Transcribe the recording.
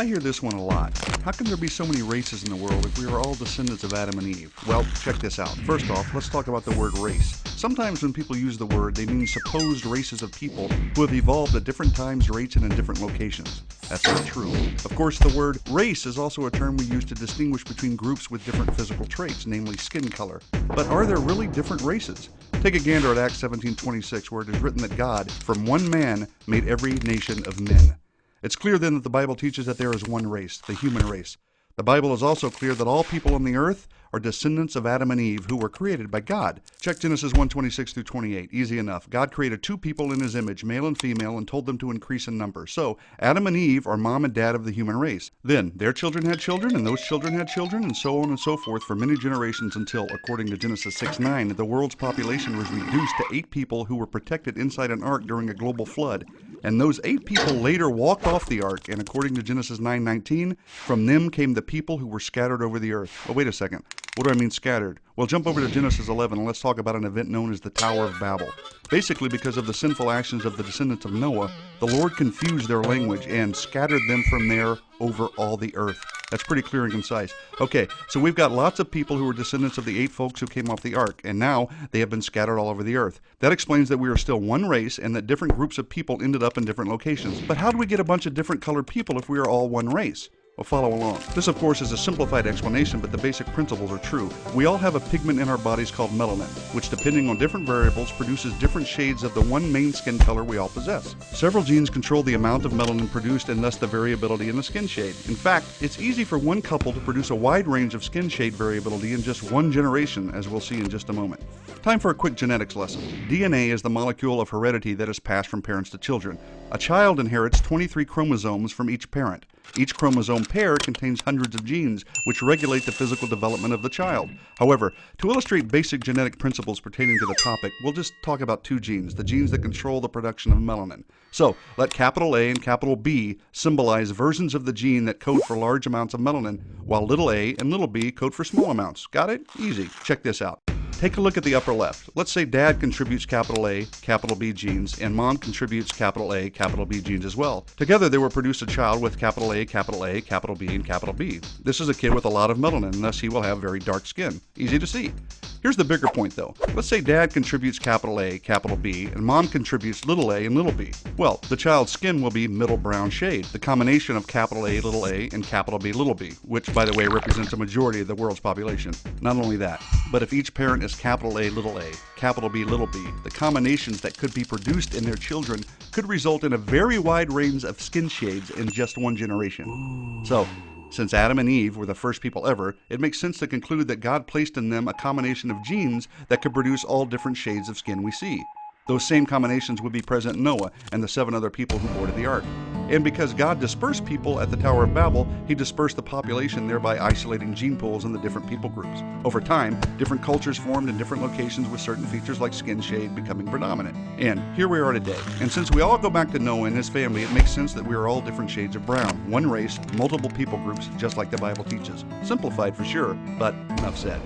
I hear this one a lot. How can there be so many races in the world if we are all descendants of Adam and Eve? Well, check this out. First off, let's talk about the word race. Sometimes when people use the word, they mean supposed races of people who have evolved at different times, rates, and in different locations. That's not true. Of course, the word race is also a term we use to distinguish between groups with different physical traits, namely skin color. But are there really different races? Take a gander at Acts 17:26, where it is written that God, from one man, made every nation of men. It's clear then that the Bible teaches that there is one race, the human race. The Bible is also clear that all people on the earth are descendants of Adam and Eve who were created by God. Check Genesis 1:26 through 28. Easy enough. God created two people in his image, male and female, and told them to increase in number. So, Adam and Eve are mom and dad of the human race. Then, their children had children, and those children had children, and so on and so forth for many generations until, according to Genesis 6:9, the world's population was reduced to 8 people who were protected inside an ark during a global flood. And those 8 people later walked off the ark, and according to Genesis 9:19, from them came the people who were scattered over the earth. Oh, wait a second. What do I mean scattered? Well, jump over to Genesis 11 and let's talk about an event known as the Tower of Babel. Basically, because of the sinful actions of the descendants of Noah, the Lord confused their language and scattered them from there over all the earth. That's pretty clear and concise. Okay, so we've got lots of people who are descendants of the 8 folks who came off the ark, and now they have been scattered all over the earth. That explains that we are still one race and that different groups of people ended up in different locations. But how do we get a bunch of different colored people if we are all one race? Well, follow along. This, of course, is a simplified explanation, but the basic principles are true. We all have a pigment in our bodies called melanin, which, depending on different variables, produces different shades of the one main skin color we all possess. Several genes control the amount of melanin produced and thus the variability in the skin shade. In fact, it's easy for one couple to produce a wide range of skin shade variability in just one generation, as we'll see in just a moment. Time for a quick genetics lesson. DNA is the molecule of heredity that is passed from parents to children. A child inherits 23 chromosomes from each parent. Each chromosome pair contains hundreds of genes, which regulate the physical development of the child. However, to illustrate basic genetic principles pertaining to the topic, we'll just talk about 2 genes, the genes that control the production of melanin. So, let capital A and capital B symbolize versions of the gene that code for large amounts of melanin, while little a and little b code for small amounts. Got it? Easy. Check this out. Take a look at the upper left. Let's say dad contributes capital A, capital B genes, and mom contributes capital A, capital B genes as well. Together they will produce a child with capital A, capital A, capital B, and capital B. This is a kid with a lot of melanin, and thus he will have very dark skin. Easy to see. Here's the bigger point though. Let's say dad contributes capital A, capital B, and mom contributes little a and little b. Well, the child's skin will be middle brown shade, the combination of capital A, little a, and capital B, little b, which by the way represents a majority of the world's population. Not only that, but if each parent is capital A, capital B, little b, the combinations that could be produced in their children could result in a very wide range of skin shades in just one generation. Ooh. So, since Adam and Eve were the first people ever, it makes sense to conclude that God placed in them a combination of genes that could produce all different shades of skin we see. Those same combinations would be present in Noah and the 7 other people who boarded the ark. And because God dispersed people at the Tower of Babel, he dispersed the population, thereby isolating gene pools in the different people groups. Over time, different cultures formed in different locations with certain features like skin shade becoming predominant. And here we are today. And since we all go back to Noah and his family, it makes sense that we are all different shades of brown. One race, multiple people groups, just like the Bible teaches. Simplified for sure, but enough said.